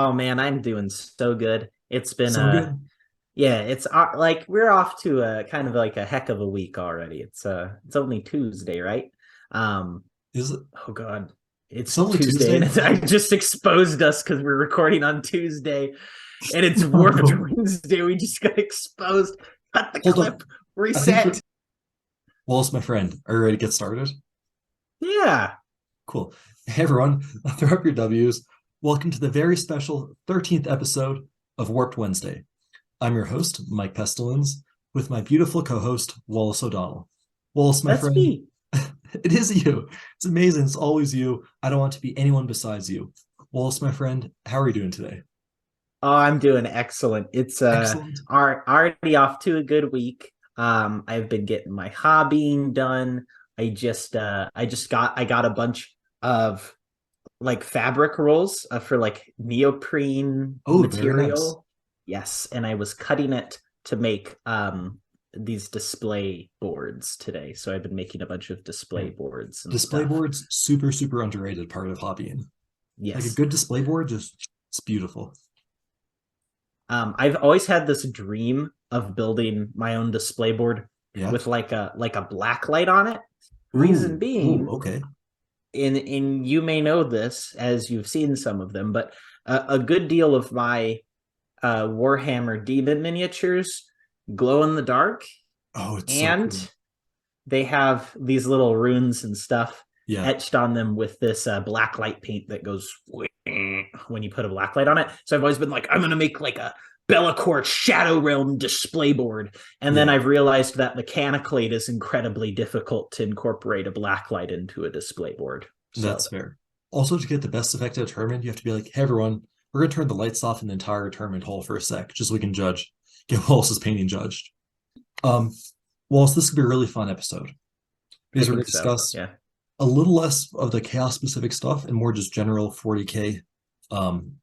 Oh man, I'm doing so good. It's been So good. yeah, it's like we're off to a kind of like a heck of a week already. It's only Tuesday, right? Um Is it? oh God. It's It's only Tuesday and Tuesday? I just exposed us because we're recording on Tuesday and it's Warped No. Wednesday. We just got exposed. Cut the Hold up. clip. I think Reset. for Wallace, my friend, are you ready to get started? Yeah. Cool. Hey everyone, throw up your W's. Welcome to the very special 13th episode of Warped Wednesday. I'm your host, Mike Pestilence, with my beautiful co-host, Wallace O'Donnell. Wallace, my That's friend, me. it is you. It's amazing. It's always you. I don't want to be anyone besides you. Wallace, my friend, how are you doing today? Oh, I'm doing excellent. It's Excellent. already off to a good week. I've been getting my hobbying done. I got a bunch of like fabric rolls for like neoprene Oh, very nice. material. Yes, and I was cutting it to make these display boards today. So I've been making a bunch of display Man, boards and display stuff. boards, super, super underrated part of hobbying. Like a Yes. good display board, just it's beautiful. I've always had this dream of building my own display board Yeah. with like a black light on it. Reason Ooh, being, okay. in you may know this as you've seen some of them, but a good deal of my Warhammer Demon miniatures glow in the dark, Oh, it's so and cool. they have these little runes and stuff Yeah. etched on them with this black light paint that goes when you put a black light on it. So I've always been like, I'm gonna make like a Bellacourt Shadow Realm display board, and then Yeah. I've realized that mechanically it is incredibly difficult to incorporate a black light into a display board. So That's fair. Also, to get the best effect at a tournament, you have to be like, hey everyone, we're gonna turn the lights off in the entire tournament hall for a sec, just so we can judge, get Wallace's painting judged. Um, Wallace, this could be a really fun episode I because we're think gonna so. discuss Yeah. a little less of the chaos specific stuff and more just general 40K um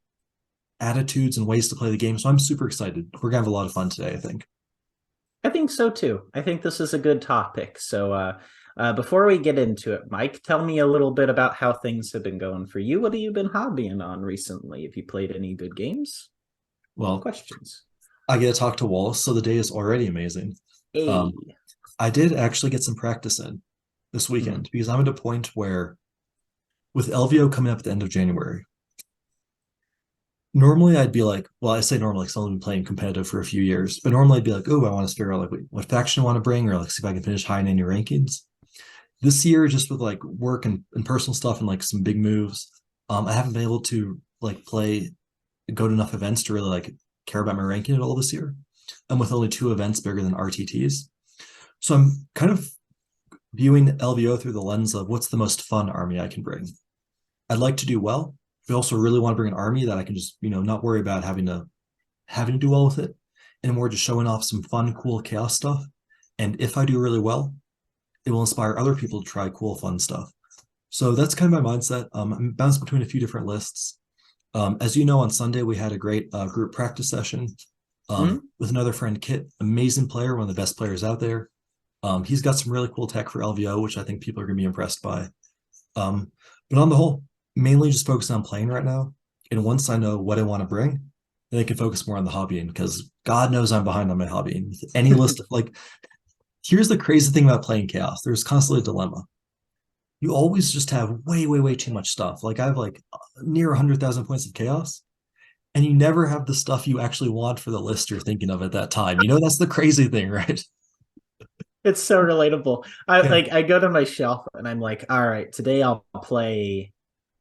attitudes and ways to play the game. So I'm super excited. We're gonna have a lot of fun today, I think. I think so too. I think this is a good topic. So, before we get into it, Mike, tell me a little bit about how things have been going for you. What have you been hobbying on recently? Have you played any good games? Well, Questions. I get to talk to Wallace, so the day is already amazing. Um, Hey. I did actually get some practice in this Hmm. weekend because I'm at a point where with LVO coming up at the end of January, normally I'd be like, well, I say normally because I've only been playing competitive for a few years, but normally I'd be like, oh, I want to figure out like what faction I want to bring or like see if I can finish high in any rankings. This year, just with like work and personal stuff and like some big moves, I haven't been able to like play go to enough events to really like care about my ranking at all this year. I'm with only two events bigger than RTTs. So I'm kind of viewing LVO through the lens of what's the most fun army I can bring. I'd like to do well, but also really want to bring an army that I can just, not worry about having to do well with it and more just showing off some fun, cool chaos stuff. And if I do really well, it will inspire other people to try cool, fun stuff. So that's kind of my mindset. I'm bounced between a few different lists. As you know, on Sunday we had a great group practice session Hmm. with another friend, Kit, amazing player, one of the best players out there. He's got some really cool tech for LVO, which I think people are going to be impressed by. Um, but on the whole, mainly just focusing on playing right now. And once I know what I want to bring, then I can focus more on the hobbying because God knows I'm behind on my hobbying. With any list, like, here's the crazy thing about playing Chaos there's constantly a dilemma. You always just have way, way, way too much stuff. Like, I have like near 100,000 points of Chaos, and you never have the stuff you actually want for the list you're thinking of at that time. That's the crazy thing, right? It's so relatable. I Yeah. like I go to my shelf and I'm like, all right, today I'll play.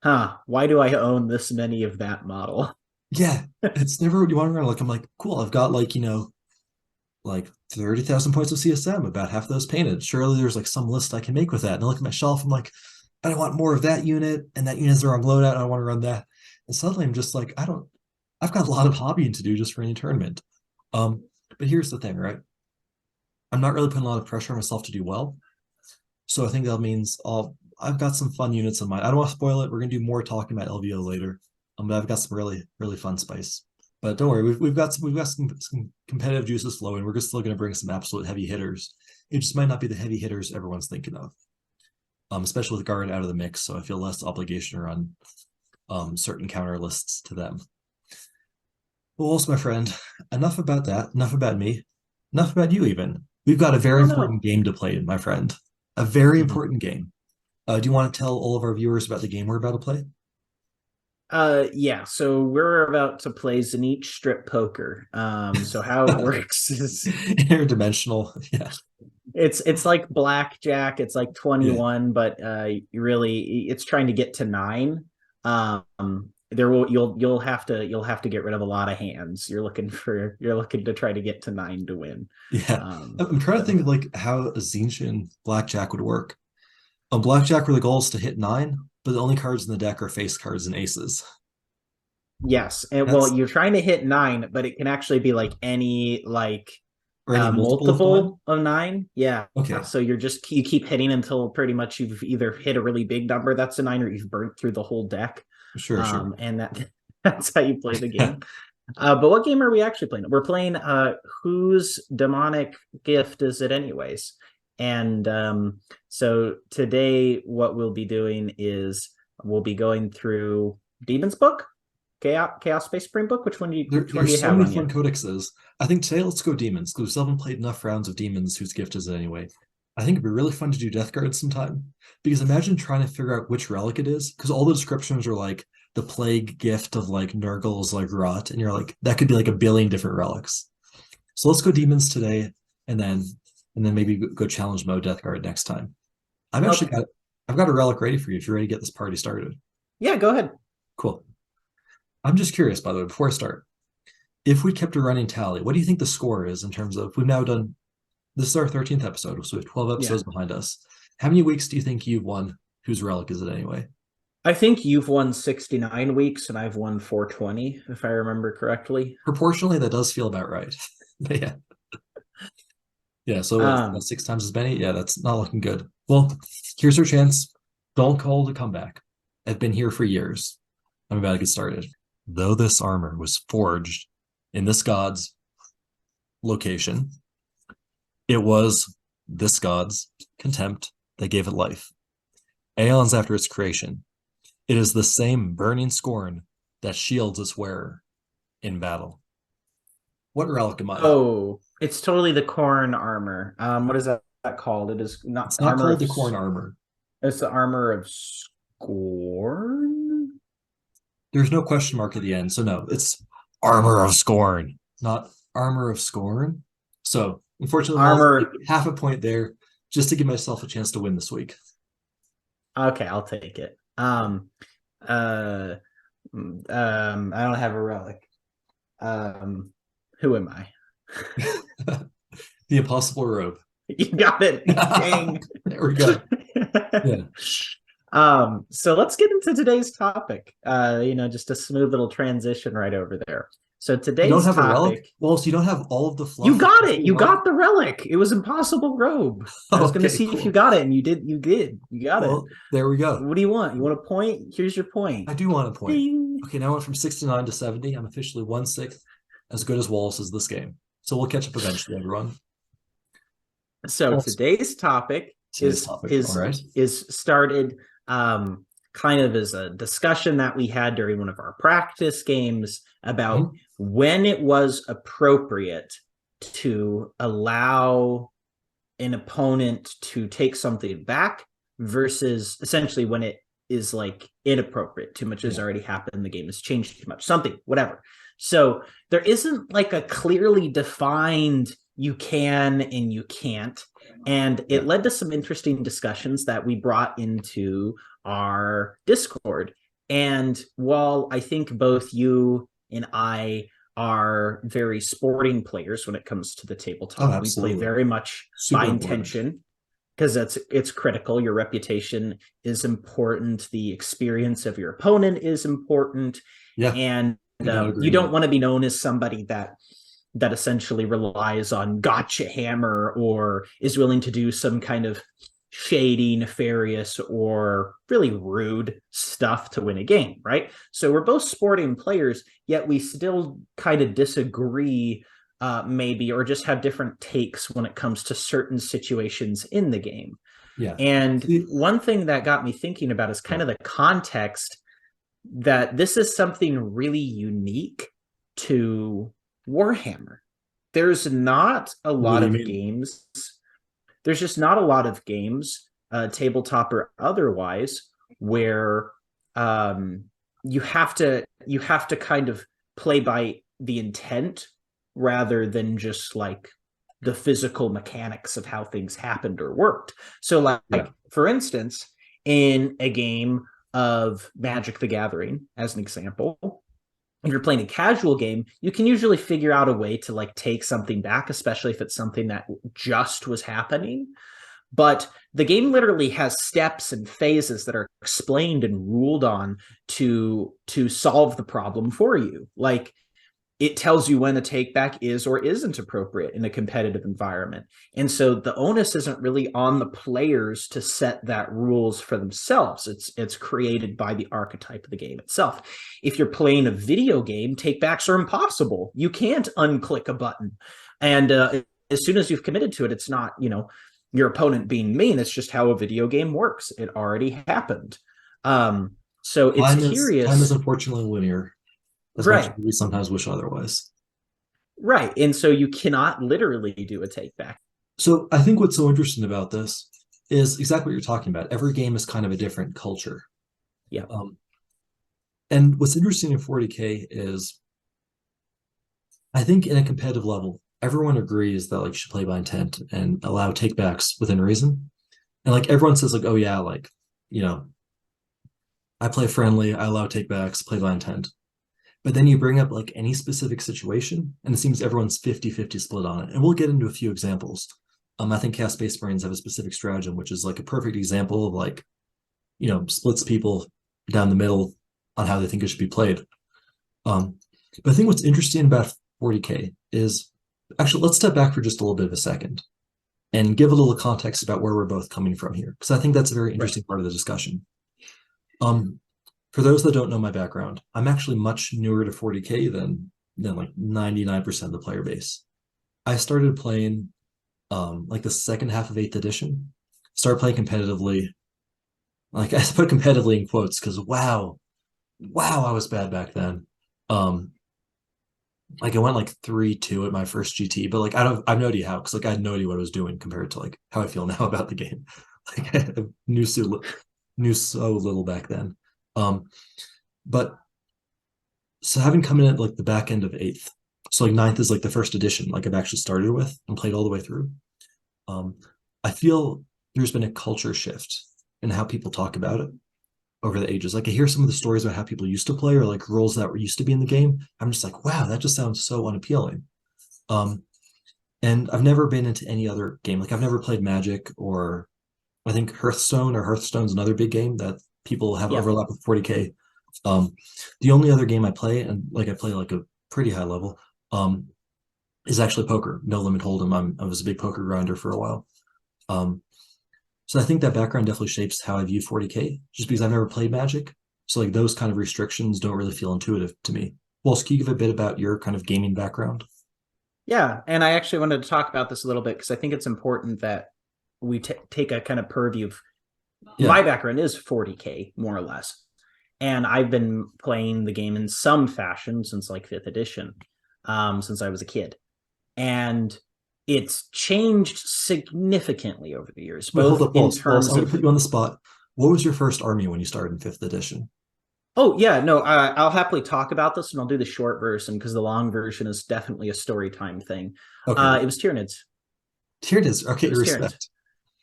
Huh? Why do I own this many of that model? Yeah. It's never what you want to run. Like, I'm like, cool, I've got like 30,000 points of CSM, about half of those painted. Surely there's like some list I can make with that. And I look at my shelf, I'm like, but I want more of that unit, and that unit's the wrong loadout, and I want to run that. And suddenly I'm just like, I've got a lot of hobbying to do just for any tournament. Um, but here's the thing, right? I'm not really putting a lot of pressure on myself to do well. So I think that means I've got some fun units in mind. I don't want to spoil it. We're gonna do more talking about LVO later. But I've got some really, really fun spice. But don't worry, we've got some competitive juices flowing. We're just still gonna bring some absolute heavy hitters. It just might not be the heavy hitters everyone's thinking of. Especially with guard out of the mix, so I feel less obligation around certain counter lists to them. Well, also, my friend, enough about that. Enough about me. Enough about you, even. We've got a very Oh no. important game to play, my friend. A very Mhm. important game. Do you want to tell all of our viewers about the game we're about to play? Yeah, so we're about to play Zenith Strip Poker. So how it works is Interdimensional. Yeah. it's like blackjack, it's like Yeah. 21, but really it's trying to get to nine. There will you'll have to get rid of a lot of hands. You're looking to try to get to nine to win. Yeah. I'm trying to So think of like how a Zenitian blackjack would work. On blackjack, where the goal is to hit nine, but the only cards in the deck are face cards and aces. yes, and well, That's you're trying to hit nine, but it can actually be like any like or any multiple of nine. multiple of nine. Yeah. Okay, So you keep hitting until pretty much you've either hit a really big number that's a nine or you've burnt through the whole deck. sure. And that's how you play the game. But what game are we actually playing? We're playing whose demonic gift is it anyways? And so today what we'll be doing is we'll be going through Demon's Book, Chaos Space Marine book. Which one do you There's so have many on you? fun codexes. I think today let's go demons because we still haven't played enough rounds of demons whose gift is it anyway. I think it'd be really fun to do Death Guard sometime because imagine trying to figure out which relic it is because all the descriptions are like the plague gift of like Nurgle's like rot, and you're like that could be like a billion different relics. So let's go demons today, and then maybe go challenge mode Death Guard next time. Okay. I've got a relic ready for you if you're ready to get this party started. Yeah, go ahead. Cool. I'm just curious, by the way, before I start, if we kept a running tally, what do you think the score is in terms of we've now done this is our 13th episode, so we have 12 Yeah. episodes behind us. How many weeks do you think you've won? Whose relic is it anyway? I think you've won 69 weeks and I've won 420, if I remember correctly. Proportionally, that does feel about right. But yeah. Yeah, so Um, six times as many. Yeah, that's not looking good. Well, here's your chance. Don't call it a comeback. I've been here for years. I'm about to get started. Though this armor was forged in this god's location, it was this god's contempt that gave it life. Aeons after its creation, it is the same burning scorn that shields its wearer in battle. What relic am I? oh, it's totally the corn armor. What is that called? It is not It's not armor called of the corn armor. it's the armor of scorn. There's no question mark at the end, so no, it's armor of scorn, not armor of scorn. So unfortunately, I'll take Armor. half a point there just to give myself a chance to win this week. Okay, I'll take it. Uh, I don't have a relic. Um, who am I? The impossible robe. You got it. Dang. There we go. Yeah. So let's get into today's topic. Just a smooth little transition right over there. So You don't today's have a relic? topic, Well, so you don't have all of the you fluff. got it. You got the relic. It was Impossible Robe. I was gonna Okay, see if you cool. got it, and you did. You did. You got it. Well, there we go. What do you want? You want a point? Here's your I point. do want a point. Ding. Okay, now I went from 69 to 70. I'm officially 1/6 as good as Wallace is this game. So we'll catch up eventually, everyone. So Also, today's topic today's topic. All right. is started kind of as a discussion that we had during one of our practice games about Mhm. when it was appropriate to allow an opponent to take something back versus essentially when it is like inappropriate. Too much has Yeah. already happened. The game has changed too much, something, whatever. So there isn't like a clearly defined you can and you can't. And Yeah. it led to some interesting discussions that we brought into our Discord. And while I think both you and I are very sporting players when it comes to the Oh, tabletop, we play absolutely. very much Super by important. intention because it's critical. Your reputation is important. The experience of your opponent is important, Yeah. and Could not agree you don't more. want to be known as somebody that essentially relies on gotcha hammer or is willing to do some kind of shady, nefarious, or really rude stuff to win a game, right? So we're both sporting players, yet we still kind of disagree, maybe, or just have different takes when it comes to certain situations in the game. Yeah. And See, one thing that got me thinking about is kind yeah. of the context that this is something really unique to Warhammer. There's not a What lot do you of mean? games. There's just not a lot of games, tabletop or otherwise, where um, you have to kind of play by the intent rather than just like the physical mechanics of how things happened or worked. So, Yeah. like for instance, in a game of Magic the Gathering, as an example, if you're playing a casual game, you can usually figure out a way to like take something back, especially if it's something that just was happening. But the game literally has steps and phases that are explained and ruled on to solve the problem for you. Like it tells you when a take back is or isn't appropriate in a competitive environment. And so the onus isn't really on the players to set that rules for themselves. It's created by the archetype of the game itself. If you're playing a video game, take backs are impossible. You can't unclick a button. And as soon as you've committed to it, it's not, your opponent being mean. It's just how a video game works. It already happened. So it's Time is curious. unfortunately linear, as much as Right. we sometimes wish otherwise. Right. And so you cannot literally do a take back. So I think what's so interesting about this is exactly what you're talking about. Every game is kind of a different culture. Yeah. Um, and what's interesting in 40K is I think in a competitive level, everyone agrees that like you should play by intent and allow takebacks within reason. And like everyone says, like, oh yeah, like, you know, I play friendly, I allow takebacks, play by intent. But then you bring up like any specific situation, and it seems everyone's 50-50 split on it. And we'll get into a few examples. I think Cast Space Marines have a specific stratagem, which is like a perfect example of like, splits people down the middle on how they think it should be played. But I think what's interesting about 40K is actually, let's step back for just a little bit of a second and give a little context about where we're both coming from here, because I think that's a very Right. interesting part of the discussion. For those that don't know my background, I'm actually much newer to 40K than like 99% of the player base. I started playing like the second half of 8th edition. Started playing competitively. Like I put competitively in quotes because wow, I was bad back then. Um, like I went like 3-2 at my first GT, but like I've no idea how, because like I had no idea what I was doing compared to like how I feel now about the game. Like I knew so little back then. Um, but so having come in at like the back end of 8th, so like ninth is like the first edition, like I've actually started with and played all the way through. Um, I feel there's been a culture shift in how people talk about it over the ages. Like I hear some of the stories about how people used to play or like roles that were used to be in the game. I'm just like, wow, that just sounds so unappealing. Um, and I've never been into any other game. Like I've never played Magic, or I think Hearthstone's another big game that people have Yeah. overlap with 40K. The only other game I play, and like I play like a pretty high level, is actually poker. No Limit Hold'em. I was a big poker grinder for a while. Um, so I think that background definitely shapes how I view 40K, just because I've never played Magic. So like those kind of restrictions don't really feel intuitive to me. Walsh, can you give a bit about your kind of gaming background? Yeah. And I actually wanted to talk about this a little bit because I think it's important that we take a kind of purview of Yeah. my background is 40K, more or less. And I've been playing the game in some fashion since like fifth edition, since I was a kid. And it's changed significantly over the years, Wait, hold both up, in Walsh. I'm terms going to of. put you on the spot. What was your first army when you started in 5th edition? Oh yeah, no, I'll happily talk about this, and I'll do the short version because the long version is definitely a story time thing. Okay. It was Tyranids. Here it is. It Okay, was Tyranids. respect.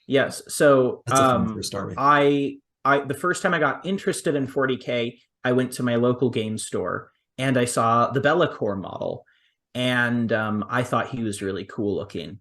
Yes. So That's a fun first army. I the first time I got interested in 40K, I went to my local game store and I saw the Bellacore model, and I thought he was really cool looking.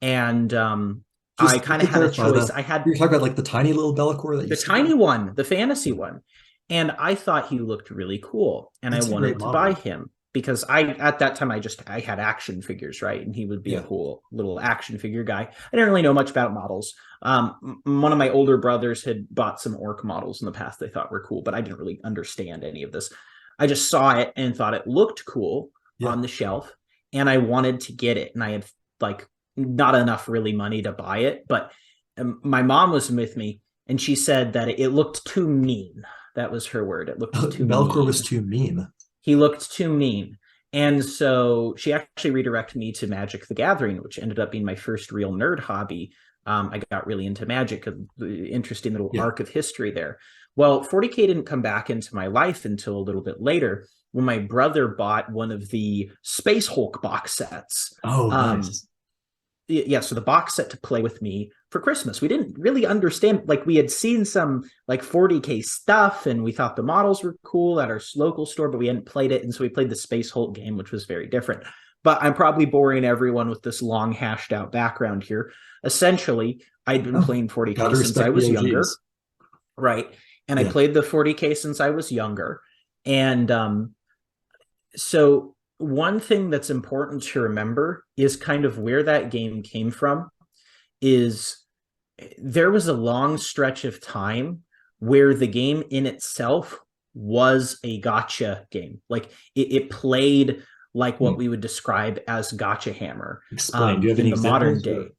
And I Just kind to of had a clarify choice. that, I had you're talking about like the tiny little Bellacore that the used to be. tiny one, the fantasy one. And I thought he looked really cool. And I It's a great wanted to buy model. him because at that time I had action figures, right? And he would be a Yeah. cool little action figure guy. I didn't really know much about models. One of my older brothers had bought some orc models in the past they thought were cool, but I didn't really understand any of this. I just saw it and thought it looked cool Yeah. on the shelf, and I wanted to get it. And I had like not enough really money to buy it, but my mom was with me and she said that it looked too mean. That was her word. It looked too Bellacore was mean. too mean. He looked too mean. And so she actually redirected me to Magic the Gathering, which ended up being my first real nerd hobby. I got really into Magic, interesting little Yeah. arc of history there. Well, 40K didn't come back into my life until a little bit later when my brother bought one of the Space Hulk box sets. Oh, Um, nice. yeah, so the box set to play with me for Christmas. We didn't really understand, like we had seen some like 40K stuff and we thought the models were cool at our local store, but we hadn't played it. And so we played the Space Hulk game, which was very different. But I'm probably boring everyone with this long hashed out background here. Essentially, I'd been Oh, playing 40K gotta since I respect the was younger, OGs. right? And I Yeah. played the 40K since I was younger. And so one thing that's important to remember is kind of where that game came from is there was a long stretch of time where the game in itself was a gotcha game. Like it played like what Hmm. we would describe as gotcha hammer Explain. Do you have in any the modern examples? day. Or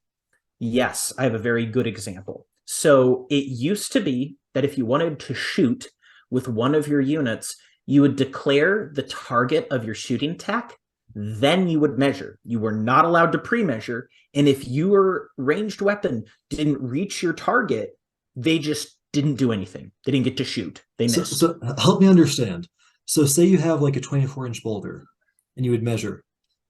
Yes, I have a very good example. So it used to be that if you wanted to shoot with one of your units, you would declare the target of your shooting attack, then you would measure. You were not allowed to pre-measure, and if your ranged weapon didn't reach your target, they just didn't do anything. They didn't get to shoot. They missed. so help me understand. So say you have like a 24-inch boulder and you would measure,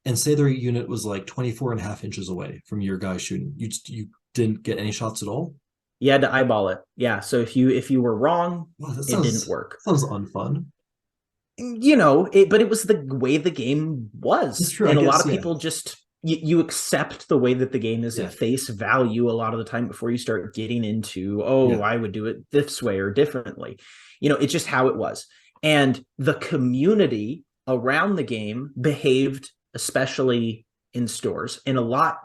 and say their unit was like 24 and a half inches away from your guy shooting. You didn't get any shots at all? You had to eyeball it. Yeah. So if you were wrong, Wow, that it didn't sounds work. sounds unfun. But it was the way the game It's was, true, I and a lot guess, of yeah. people just you accept the way that the game is Yeah. at face value a lot of the time before you start getting into, oh, Yeah. I would do it this way or differently. It's just how it was. And the community around the game behaved, especially in stores, in a lot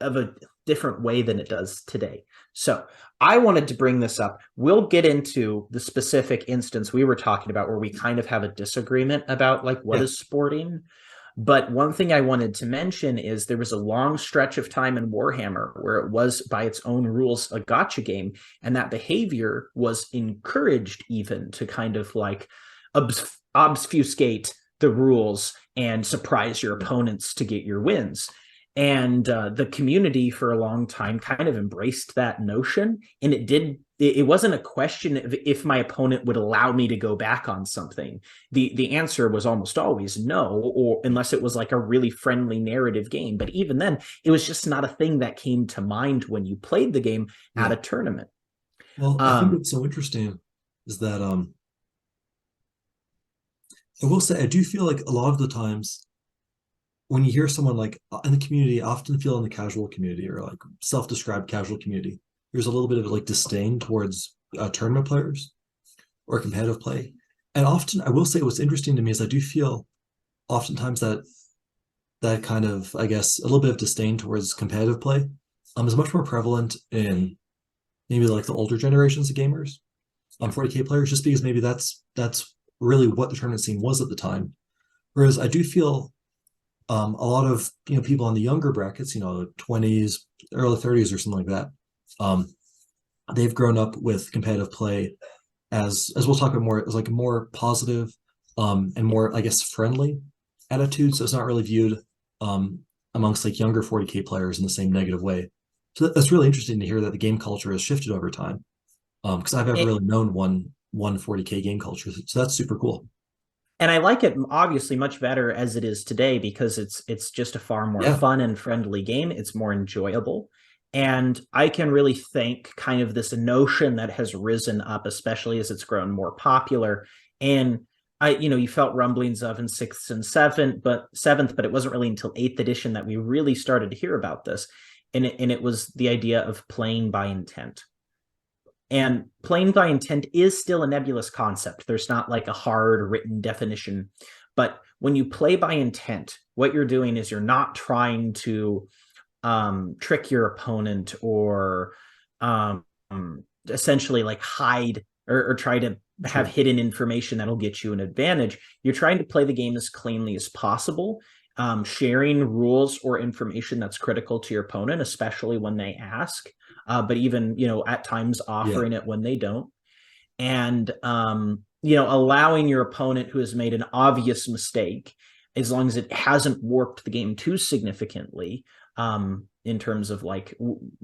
of a different way than it does today. So I wanted to bring this up. We'll get into the specific instance we were talking about where we kind of have a disagreement about like what Yeah. is sporting. But one thing I wanted to mention is there was a long stretch of time in Warhammer where it was, by its own rules, a gotcha game. And that behavior was encouraged even to kind of like obfuscate the rules and surprise your opponents to get your wins. And the community for a long time kind of embraced that notion. And it wasn't a question of if my opponent would allow me to go back on something. The answer was almost always no, or unless it was like a really friendly narrative game. But even then, it was just not a thing that came to mind when you played the game at Yeah. a tournament. Well, I think Um, what's so interesting is that I will say I do feel like a lot of the times when you hear someone like in the community, I often feel in the casual community or like self-described casual community, there's a little bit of like disdain towards tournament players or competitive play. And often, I will say, what's interesting to me is I do feel oftentimes that kind of, I guess, a little bit of disdain towards competitive play is much more prevalent in maybe like the older generations of gamers, 40K players, just because maybe that's really what the tournament scene was at the time. Whereas I do feel a lot of people in the younger brackets, 20s, early 30s, or something like that, um, they've grown up with competitive play as we'll talk about more as like a more positive and more, I guess, friendly attitude. So it's not really viewed um, amongst like younger 40K players in the same negative way. So that's really interesting to hear that the game culture has shifted over time. Because I've never it, really known one 40K game culture. So that's super cool. and I like it obviously much better as it is today because it's just a far more Yeah. fun and friendly game. It's more enjoyable. And I can really thank kind of this notion that has risen up, especially as it's grown more popular. And you felt rumblings of in sixth and seventh, but it wasn't really until eighth edition that we really started to hear about this. And it was the idea of playing by intent. And playing by intent is still a nebulous concept. There's not like a hard written definition. But when you play by intent, what you're doing is you're not trying to trick your opponent or um, essentially like hide or try to have True. hidden information that'll get you an advantage. You're trying to play the game as cleanly as possible, sharing rules or information that's critical to your opponent, especially when they ask. But even at times Yeah. offering it when they don't, and allowing your opponent who has made an obvious mistake as long as it hasn't warped the game too significantly, in terms of like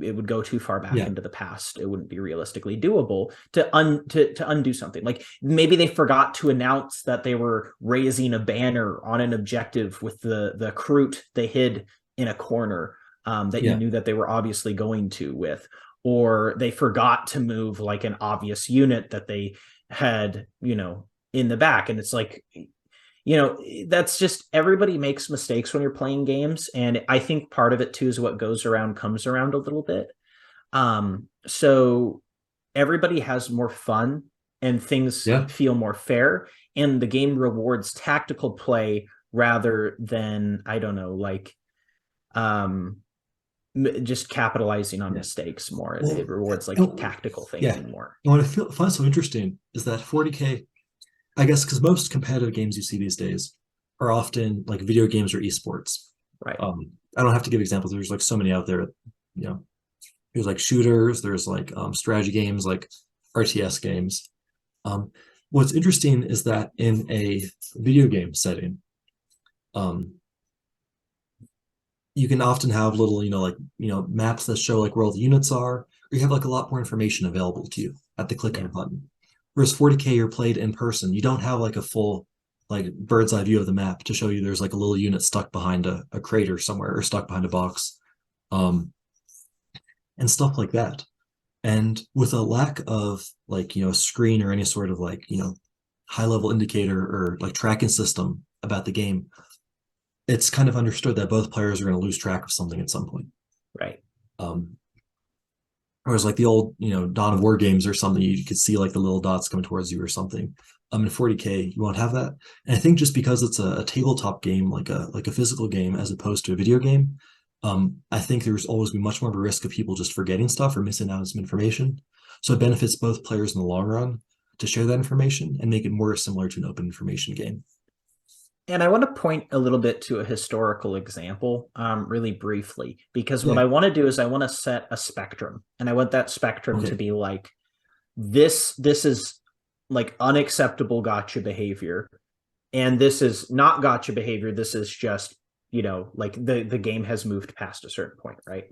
it would go too far back into the past. It wouldn't be realistically doable to undo something. Like maybe they forgot to announce that they were raising a banner on an objective with the Kroot they hid in a corner, that you knew that they were obviously going to with, or they forgot to move like an obvious unit that they had, in the back. And it's like, that's just, everybody makes mistakes when you're playing games. And I think part of it too is what goes around comes around a little bit. So everybody has more fun and things feel more fair. And the game rewards tactical play rather than, I don't know, like, just capitalizing on mistakes more. Well, it rewards like tactical thinking more. And what I find so interesting is that 40K, I guess, because most competitive games you see these days are often like video games or esports. Right. I don't have to give examples. There's like so many out there. There's like shooters. There's like strategy games, like RTS games. What's interesting is that in a video game setting, you can often have little, maps that show like where all the units are, or you have like a lot more information available to you at the click of a button. Whereas 40K, you're played in person. You don't have like a full like bird's eye view of the map to show you there's like a little unit stuck behind a crater somewhere or stuck behind a box, and stuff like that. And with a lack of like, a screen or any sort of like, high level indicator or like tracking system about the game, it's kind of understood that both players are going to lose track of something at some point. Right. Whereas like the old, Dawn of War games or something, you could see like the little dots coming towards you or something. In 40K, you won't have that. And I think just because it's a tabletop game, like a physical game, as opposed to a video game, I think there's always be much more of a risk of people just forgetting stuff or missing out on some information. So it benefits both players in the long run to share that information and make it more similar to an open information game. And I want to point a little bit to a historical example, really briefly, because what I want to do is I want to set a spectrum, and I want that spectrum to be like, this is like unacceptable gotcha behavior, and this is not gotcha behavior. This is just, like the game has moved past a certain point, right?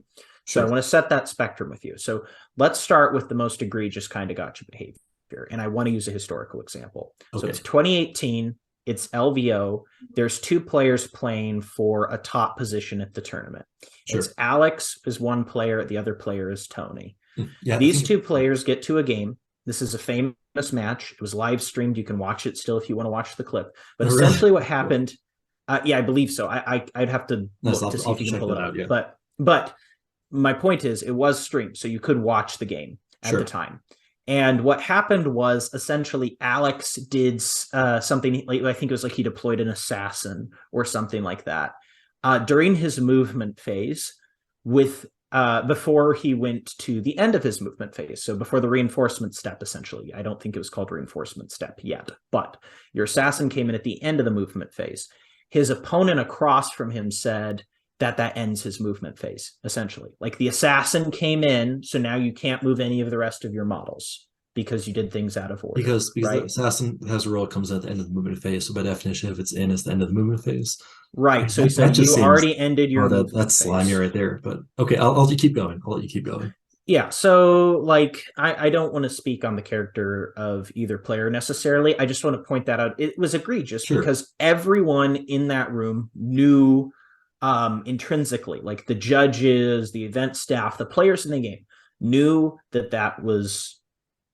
Sure. So I want to set that spectrum with you. So let's start with the most egregious kind of gotcha behavior, and I want to use a historical example. So it's 2018. It's LVO. There's two players playing for a top position at the tournament. Sure. It's Alex is one player. The other player is Tony. These two players get to a game. This is a famous match. It was live streamed. You can watch it still if you want to watch the clip. But essentially what happened, I believe so. I'd have to look to see if you can pull it up. Yeah. But my point is it was streamed, so you could watch the game at the time. And what happened was essentially Alex did something, like I think it was like he deployed an assassin or something like that during his movement phase before he went to the end of his movement phase. So before the reinforcement step, essentially. I don't think it was called reinforcement step yet, but your assassin came in at the end of the movement phase. His opponent across from him said that ends his movement phase, essentially. Like the assassin came in, so now you can't move any of the rest of your models because you did things out of order. Because the assassin has a role that comes at the end of the movement phase. So by definition, if it's in, it's the end of the movement phase. Right. So he said you already ended your movement that's slimy right there. But okay, I'll let you keep going. I'll let you keep going. Yeah, so like I don't want to speak on the character of either player necessarily. I just want to point that out. It was egregious because everyone in that room knew intrinsically, like the judges, the event staff, the players in the game knew that was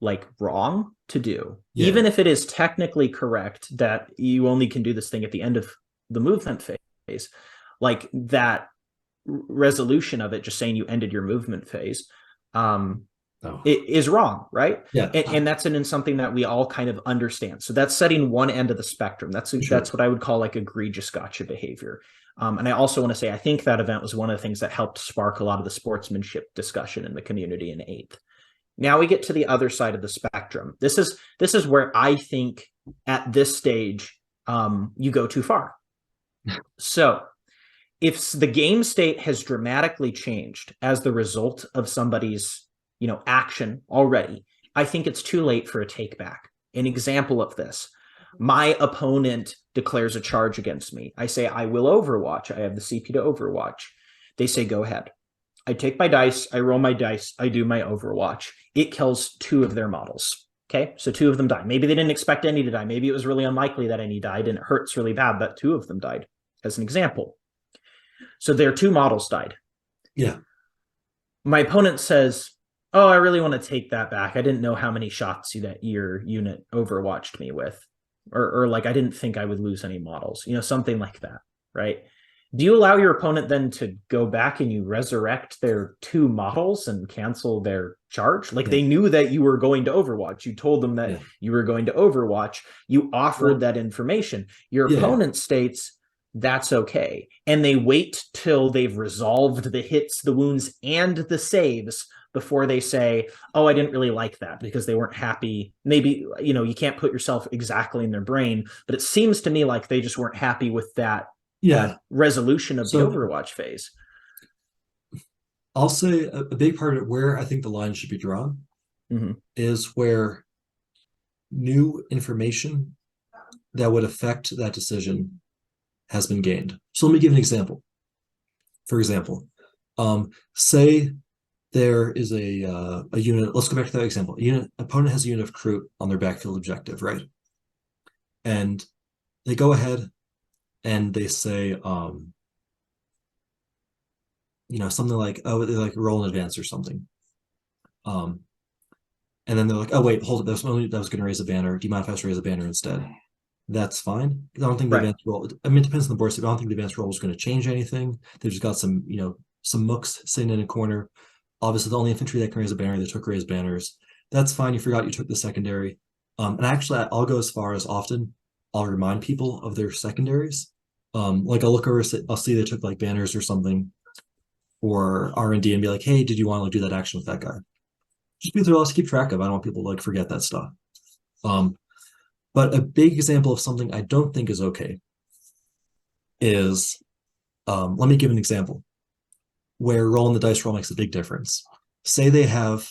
like wrong to do, even if it is technically correct that you only can do this thing at the end of the movement phase. Like that resolution of it, just saying you ended your movement phase, it is wrong, right? Yeah. And that's in something that we all kind of understand. So that's setting one end of the spectrum. That's what I would call like egregious gotcha behavior. And I also want to say, I think that event was one of the things that helped spark a lot of the sportsmanship discussion in the community in 8th. Now we get to the other side of the spectrum. This is where I think at this stage, you go too far. So if the game state has dramatically changed as the result of somebody's, action already, I think it's too late for a take back. An example of this, my opponent declares a charge against me. I say, I will overwatch. I have the CP to overwatch. They say, go ahead. I take my dice, I roll my dice, I do my overwatch. It kills 2 of their models. Okay, so 2 of them die. Maybe they didn't expect any to die. Maybe it was really unlikely that any died, and it hurts really bad that 2 of them died, as an example. So their 2 models died. Yeah. My opponent says, oh, I really want to take that back. I didn't know how many shots that your unit overwatched me with. Or like, I didn't think I would lose any models, something like that, right? Do you allow your opponent then to go back and you resurrect their 2 models and cancel their charge? Like, they knew that you were going to overwatch. You told them that you were going to overwatch. You offered that information. Your opponent states that's okay. And they wait till they've resolved the hits, the wounds, and the saves before they say, oh, I didn't really like that, because they weren't happy. Maybe, you can't put yourself exactly in their brain, but it seems to me like they just weren't happy with that resolution of the Overwatch phase. I'll say a big part of it, where I think the line should be drawn, is where new information that would affect that decision has been gained. So let me give an example. For example, say there is a unit. Let's go back to that example. Opponent has a unit of Kroot on their backfield objective, right? And they go ahead and they say, something like, oh, they like roll in advance or something. And then they're like, oh, wait, hold it. That was going to raise a banner. Do you mind if I just raise a banner instead? That's fine. I don't think the advanced roll, I mean, it depends on the board state. I don't think the advanced roll is going to change anything. They've just got some mooks sitting in a corner. Obviously, the only infantry that can raise a banner, they took raised banners. That's fine. You forgot you took the secondary. And actually, I'll go as far as often I'll remind people of their secondaries. Like I'll look over, I'll see they took like banners or something, or R&D, and be like, hey, did you want to do that action with that guy? Just because they're less to keep track of. I don't want people to like forget that stuff. But a big example of something I don't think is okay is, let me give an example where rolling the dice roll makes a big difference. Say they have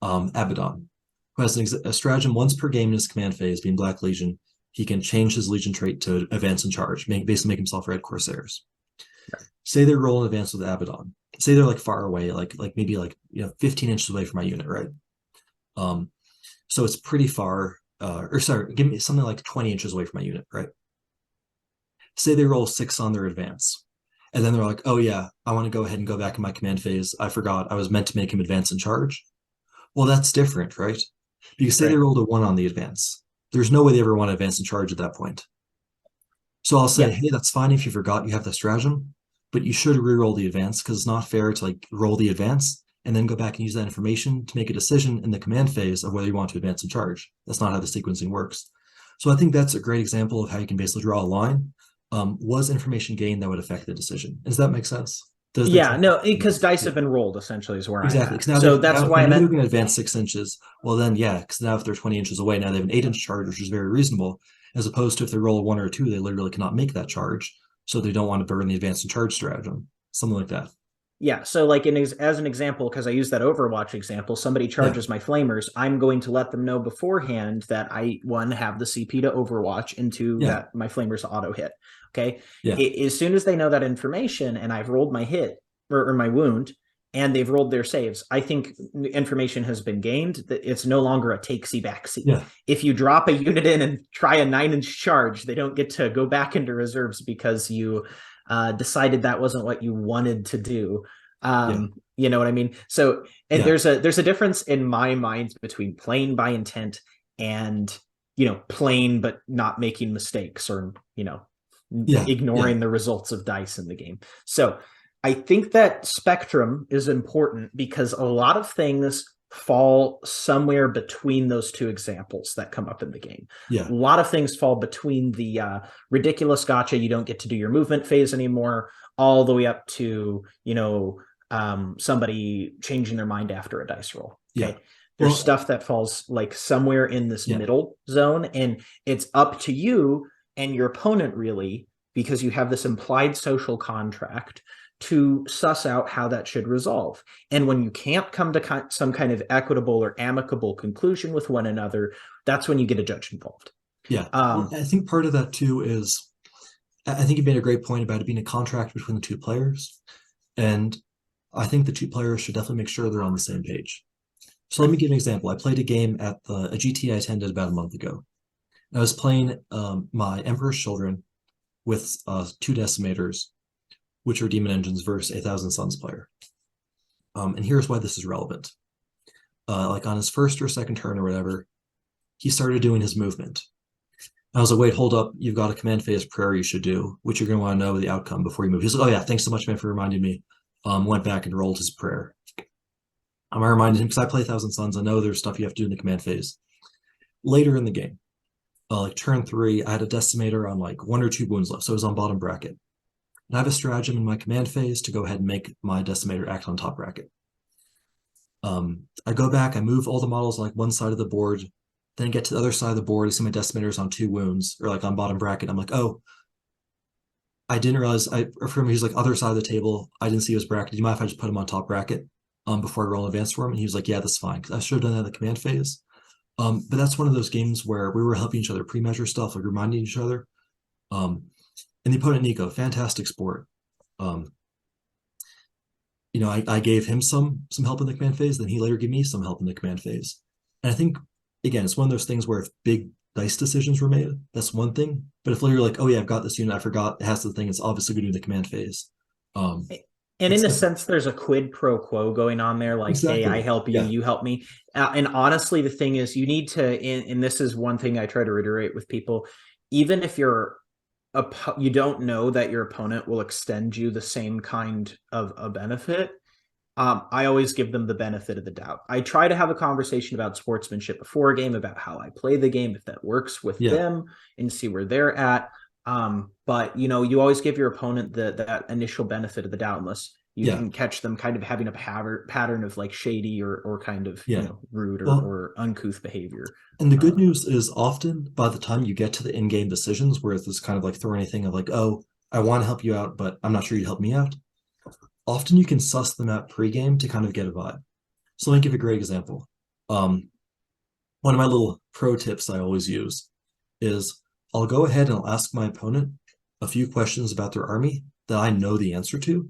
Abaddon, who has a stratagem once per game in his command phase, being Black Legion. He can change his Legion trait to advance and charge, basically make himself Red Corsairs. Right. Say they roll in advance with Abaddon. Say they're like far away, like maybe 15 inches away from my unit, right? So it's pretty far. Give me something like 20 inches away from my unit, right? Say they roll 6 on their advance. And then they're like, oh yeah, I want to go ahead and go back in my command phase. I forgot I was meant to make him advance and charge. Well, that's different, right? Because say they rolled a 1 on the advance. There's no way they ever want to advance and charge at that point. So I'll say, hey, that's fine if you forgot you have the stratagem, but you should re-roll the advance, because it's not fair to like roll the advance and then go back and use that information to make a decision in the command phase of whether you want to advance and charge. That's not how the sequencing works. So I think that's a great example of how you can basically draw a line. Was information gained that would affect the decision? Does that make sense? No, because dice have been rolled, essentially, is where exactly. I'm at. So that's why I meant they're going to advance 6 inches. Well, then, because now if they're 20 inches away, now they have an 8-inch charge, which is very reasonable, as opposed to if they roll a 1 or a 2, they literally cannot make that charge. So they don't want to burn the advance and charge stratagem, something like that. Yeah, so like as an example, because I use that Overwatch example, somebody charges my flamers, I'm going to let them know beforehand that I, have the CP to Overwatch, and 2, that my flamers auto hit. Okay. As soon as they know that information and I've rolled my hit or my wound and they've rolled their saves, I think information has been gained. It's no longer a takesy backsy. If you drop a unit in and try a 9-inch charge, they don't get to go back into reserves because you decided that wasn't what you wanted to do. You know what I mean? So there's a difference in my mind between playing by intent and, playing but not making mistakes, or, ignoring the results of dice in the game. So I think that spectrum is important, because a lot of things fall somewhere between those 2 examples that come up in the game. A lot of things fall between the ridiculous gotcha, you don't get to do your movement phase anymore, all the way up to, somebody changing their mind after a dice roll. Okay. There's stuff that falls like somewhere in this middle zone, and it's up to you and your opponent, really, because you have this implied social contract, to suss out how that should resolve. And when you can't come to some kind of equitable or amicable conclusion with one another, that's when you get a judge involved. I think part of that too is I think you made a great point about it being a contract between the two players. And I think the two players should definitely make sure they're on the same page. So let me give an example. I played a game at a GT I attended about a month ago. I was playing my Emperor's Children with two Decimators, which are Demon Engines versus a Thousand Suns player. And here's why this is relevant. Like on his first or second turn or whatever, he started doing his movement. I was like, wait, hold up. You've got a command phase prayer you should do, which you're going to want to know the outcome before you move. He's like, oh, yeah, thanks so much, man, for reminding me. Went back and rolled his prayer. I reminded him because I play Thousand Suns. I know there's stuff you have to do in the command phase. Later in the game, like turn 3, I had a Decimator on like 1 or 2 wounds left, so it was on bottom bracket. And I have a stratagem in my command phase to go ahead and make my Decimator act on top bracket. I go back, I move all the models on like one side of the board, then get to the other side of the board, I see my Decimator's on 2 wounds, or like on bottom bracket. I'm like, oh, I didn't realize, for him, he's like other side of the table. I didn't see his bracket. Do you mind if I just put him on top bracket before I roll an advance for him? And he was like, yeah, that's fine. Because I should have done that in the command phase. But that's one of those games where we were helping each other pre-measure stuff, like reminding each other. And the opponent, Nico, fantastic sport. I gave him some help in the command phase, then he later gave me some help in the command phase. And I think, again, it's one of those things where if big dice decisions were made, that's one thing. But if later you're like, oh yeah, I've got this unit, I forgot it has the thing, it's obviously going to do the command phase. And in a sense, there's a quid pro quo going on there. Like, exactly. Hey, I help you, you help me. And honestly, the thing is, you need to, and this is one thing I try to reiterate with people, even if you don't know that your opponent will extend you the same kind of a benefit, I always give them the benefit of the doubt. I try to have a conversation about sportsmanship before a game, about how I play the game, if that works with them, and see where they're at. But you always give your opponent that initial benefit of the doubt, unless you can catch them kind of having a pattern of like shady or kind of rude or uncouth behavior. And the good news is often by the time you get to the in-game decisions, where it's this kind of like thorny thing of like, oh, I want to help you out, but I'm not sure you'd help me out. Often you can suss them out pre-game to kind of get a vibe. So let me give a great example. One of my little pro tips I always use is I'll go ahead and I'll ask my opponent a few questions about their army that I know the answer to,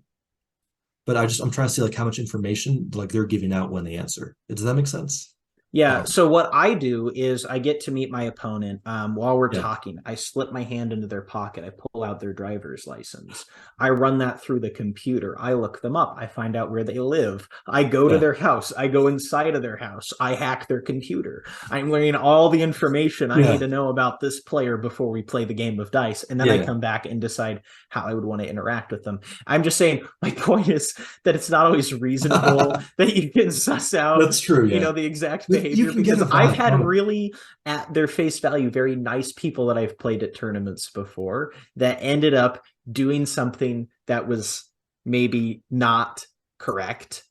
but I'm trying to see like how much information like they're giving out when they answer. Does that make sense? Yeah. So what I do is I get to meet my opponent while we're talking. I slip my hand into their pocket. I pull out their driver's license. I run that through the computer. I look them up. I find out where they live. I go to their house. I go inside of their house. I hack their computer. I'm learning all the information I need to know about this player before we play the game of dice. And then I come back and decide how I would want to interact with them. I'm just saying, my point is that it's not always reasonable that you can suss out, that's true, the exact behavior, because I've had really at their face value very nice people that I've played at tournaments before that ended up doing something that was maybe not correct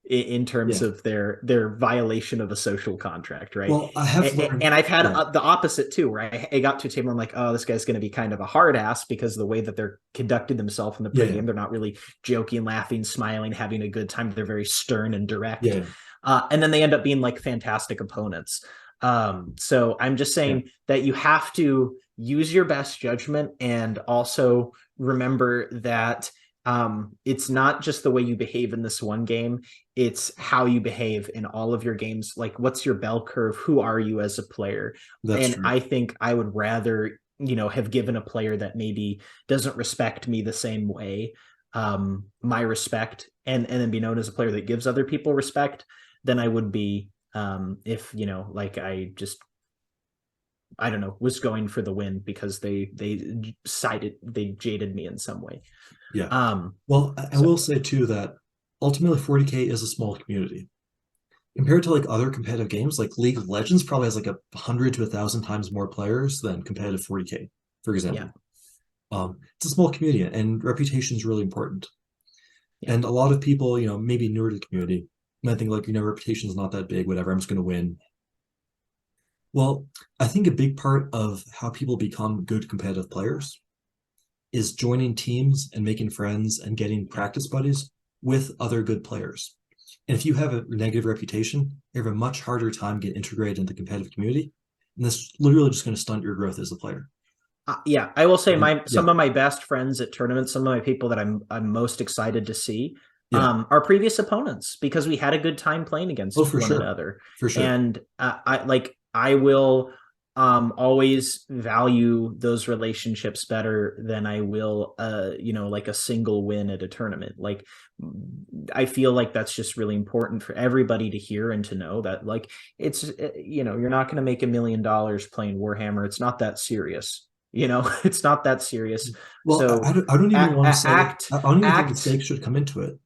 in terms of their violation of a social contract, right? Well, I have learned, and I've had the opposite too, where I got to a table, I'm like, oh, this guy's going to be kind of a hard ass because of the way that they're conducting themselves in the pregame. They're not really joking, laughing, smiling, having a good time. They're very stern and direct. And then they end up being like fantastic opponents. So I'm just saying that you have to use your best judgment and also remember that it's not just the way you behave in this one game, it's how you behave in all of your games. Like, what's your bell curve? Who are you as a player? That's true. I think I would rather, have given a player that maybe doesn't respect me the same way, my respect, and then be known as a player that gives other people respect than I would be if, like I don't know, was going for the win because they jaded me in some way. Well, I will say too that ultimately 40K is a small community compared to like other competitive games. Like League of Legends probably has like 100 to 1,000 times more players than competitive 40K, for example. It's a small community and reputation is really important. And a lot of people, maybe newer to the community might think like, reputation is not that big, whatever, I'm just going to win. Well, I think a big part of how people become good competitive players is joining teams and making friends and getting practice buddies with other good players. And if you have a negative reputation, you have a much harder time getting integrated into the competitive community. And that's literally just going to stunt your growth as a player. Yeah, I will say Yeah. some of my best friends at tournaments, some of my people that I'm most excited to see, Yeah. are previous opponents because we had a good time playing Oh, against for one sure. another, For sure. and I will always value those relationships better than I will like a single win at a tournament. Like I feel like that's just really important for everybody to hear and to know that like it's you're not going to make $1 million playing Warhammer. It's not that serious. It's not that serious. Well, So I don't even want to say like act I don't even think the act stakes should come into it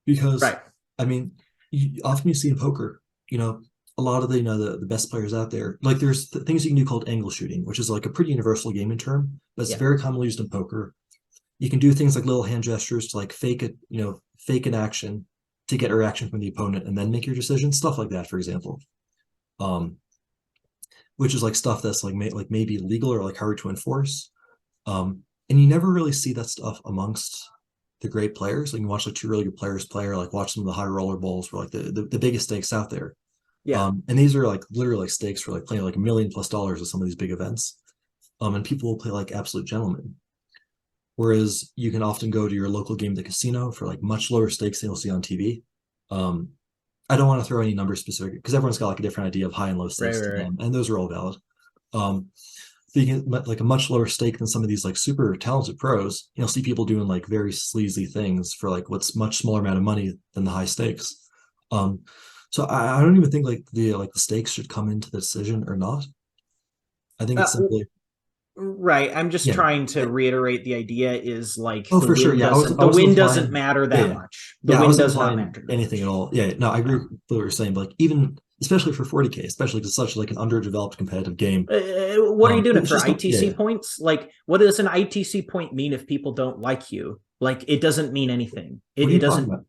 because right. I mean, often you see in poker, a lot of the best players out there, like there's things you can do called angle shooting, which is like a pretty universal gaming term, but it's Yeah. very commonly used in poker. You can do things like little hand gestures to like fake it, fake an action to get a reaction from the opponent and then make your decision, stuff like that, for example. Um, which is like stuff that's like maybe legal or like hard to enforce. And you never really see that stuff amongst the great players. Like you watch like two really good players play, or like watch some of the high roller bowls for like the biggest stakes out there. Yeah. And these are like literally like stakes for like playing like $1 million+ at some of these big events. And people will play like absolute gentlemen. Whereas you can often go to your local game at the casino for like much lower stakes than you'll see on TV. Um, I don't want to throw any numbers specific because everyone's got like a different idea of high and low Right, stakes right, to right. them, and those are all valid. Um, you get like a much lower stake than some of these like super talented pros. You'll see people doing like very sleazy things for like what's much smaller amount of money than the high stakes. Um, so I don't even think like the stakes should come into the decision or not. I think it's Uh, simply right. I'm just yeah. trying to reiterate the idea is like Oh, for sure. Yeah, I the wasn't win doesn't implying. matter Yeah, that yeah, much. The yeah. I win wasn't does not implying matter that anything much. at all. Yeah, no, I agree No. with what you were saying. But like even especially for 40K, especially because such like an underdeveloped competitive game, What are you doing it it's for just not. Yeah, ITC yeah. points? Like, what does an ITC point mean if people don't like you? Like, it doesn't mean anything. What are It you talking doesn't. about?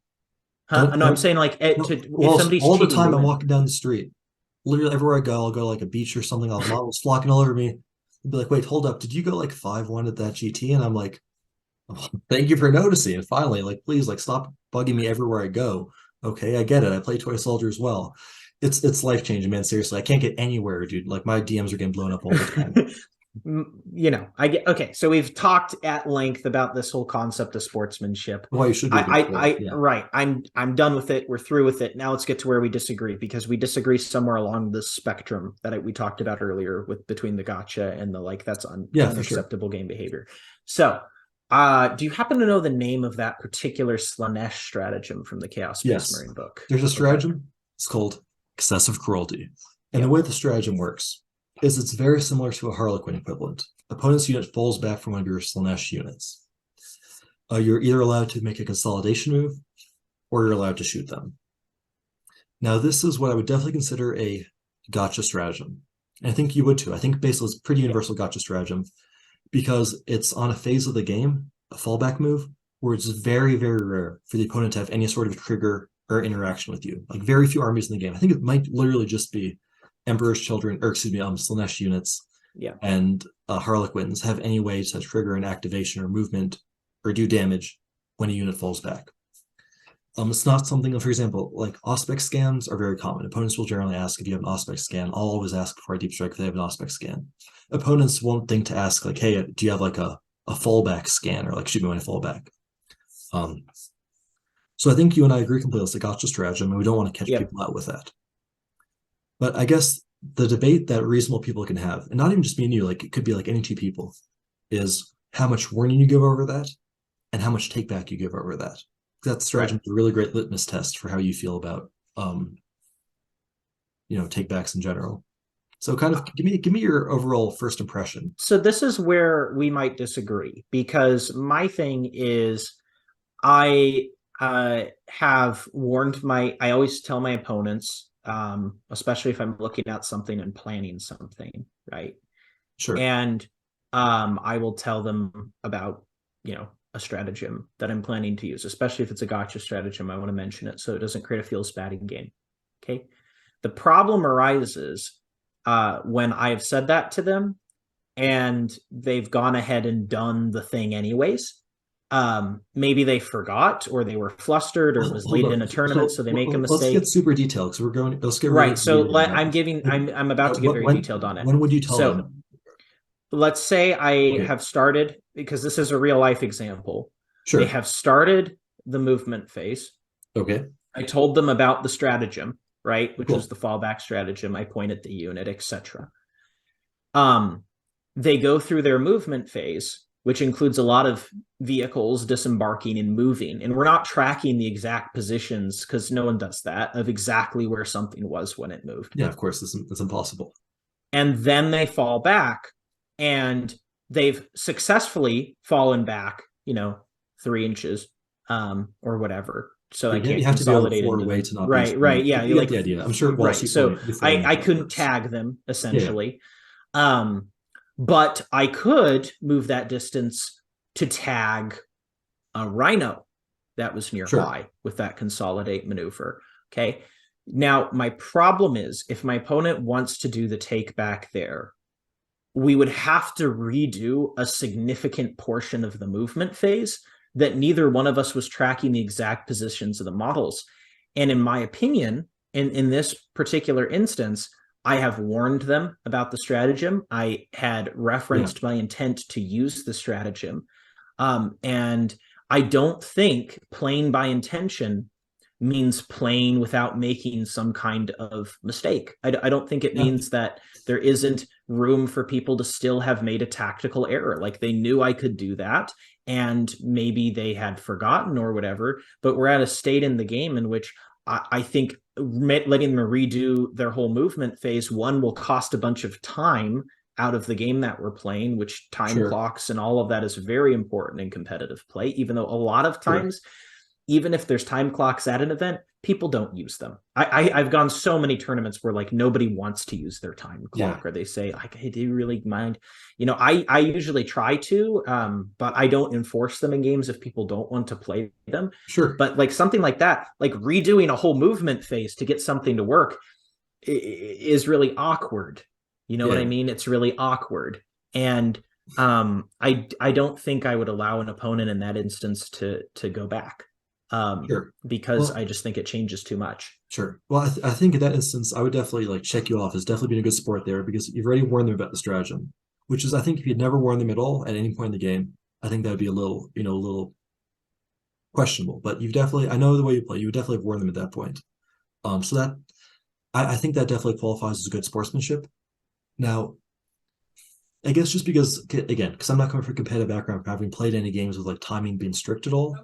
Huh? Don't No, I'm don't saying like no. if Well, somebody's all the cheating to time I'm win. walking down the street, literally everywhere I go, I'll go to like a beach or something. I'll have models flocking all over me. They'll be like, "Wait, hold up! Did you go like 5-1 at that GT?" And I'm like, oh, "Thank you for noticing." And finally, like, please, like, stop bugging me everywhere I go. Okay, I get it. I play Toy Soldier as well. It's life changing, man. Seriously, I can't get anywhere, dude. Like my DMs are getting blown up all the time. I get okay. So we've talked at length about this whole concept of sportsmanship. Why you should be a good player. Yeah, Right. I'm done with it. We're through with it. Now let's get to where we disagree because we disagree somewhere along the spectrum that we talked about earlier with between the gotcha and the like. That's yeah, for sure. unacceptable game behavior. So, do you happen to know the name of that particular Slanesh stratagem from the Chaos Space Yes, Marine book? there's a Okay. stratagem. It's called excessive cruelty, and the Yep. way the stratagem works is it's very similar to a Harlequin equivalent. Opponent's unit falls back from one of your Slanesh units. You're either allowed to make a consolidation move or you're allowed to shoot them. Now, this is what I would definitely consider a gotcha stratagem. And I think you would too. I think basically it's pretty Yep. universal gotcha stratagem because it's on a phase of the game, a fallback move, where it's very, very rare for the opponent to have any sort of trigger or interaction with you. Like very few armies in the game. I think it might literally just be Emperor's Children, or excuse me, Slaanesh units Yeah. and Harlequins have any way to trigger an activation or movement or do damage when a unit falls back. It's not something, for example, like Auspex scans are very common. Opponents will generally ask if you have an Auspex scan. I'll always ask before I deep strike if they have an Auspex scan. Opponents won't think to ask like, hey, do you have like a fallback scan or like shoot me when I fall back? So I think you and I agree completely. It's a gotcha stratagem, and we don't want to catch Yep. people out with that. But I guess the debate that reasonable people can have, and not even just me and you, like it could be like any two people, is how much warning you give over that and how much take back you give over that. That Right. stratagem is a really great litmus test for how you feel about take backs in general. So kind of give me your overall first impression. So this is where we might disagree because my thing is I have warned I always tell my opponents, especially if I'm looking at something and planning something, right? Sure. And I will tell them about, a stratagem that I'm planning to use, especially if it's a gotcha stratagem. I want to mention it so it doesn't create a feel spatting game. Okay. The problem arises when I've said that to them and they've gone ahead and done the thing anyways. Maybe they forgot or they were flustered or it was Hold late in on. a tournament, So so they make a let's get mistake. super detailed because we're going. Let's get really Right. into the So details about I'm this. giving I'm about to get very When detailed on it. when would you tell So them? let's say I Okay. have started, because this is a real life example. They Sure. have started the movement phase. Okay. I told them about the stratagem, right, which was Cool. the fallback stratagem. I pointed the unit, etc. Um, they go through their movement phase, which includes a lot of vehicles disembarking and moving. And we're not tracking the exact positions, because no one does that, of exactly where something was when it moved. Yeah, of course, it's impossible. And then they fall back, and they've successfully fallen back, 3 inches, or whatever. So I You can't have to be able to consolidate far into away them. to not be Right, right. screwed. Yeah. You You're get like, the idea. I'm sure Wallace, right. So you fully I understand couldn't this. tag them Yeah, yeah. essentially. Um, but I could move that distance to tag a rhino that was Sure. nearby with that consolidate maneuver. Okay. Now, my problem is, if my opponent wants to do the take back there, we would have to redo a significant portion of the movement phase that neither one of us was tracking the exact positions of the models. And in my opinion, in this particular instance, I have warned them about the stratagem. I had Yeah. referenced my intent to use the stratagem. And I don't think playing by intention means playing without making some kind of mistake. I don't think it Yeah. means that there isn't room for people to still have made a tactical error. Like, they knew I could do that, and maybe they had forgotten or whatever, but we're at a state in the game in which I think letting them redo their whole movement phase, one, will cost a bunch of time out of the game that we're playing, which time Sure. clocks and all of that is very important in competitive play, even though a lot of Sure. times, even if there's time clocks at an event, people don't use them. I've gone so many tournaments where, like, nobody wants to use their time Yeah. clock, or they say, like, hey, do you really mind? I usually try to, but I don't enforce them in games if people don't want to play them. Sure. But like something like that, like redoing a whole movement phase to get something to work, is really awkward. You know what I Yeah. mean? It's really awkward. And I don't think I would allow an opponent in that instance to go back, Sure. because Well, I just think it changes too much. sure. Well, I think in that instance, I would definitely like check you off as definitely being a good sport there because you've already warned them about the stratagem, which is I think if you'd never warned them at all at any point in the game, I think that would be a little, a little questionable. But you've definitely, I know the way you play, you would definitely have warned them at that point. So that I think that definitely qualifies as good sportsmanship. Now, I guess just because again, because I'm not coming from a competitive background, having played any games with like timing being strict at all,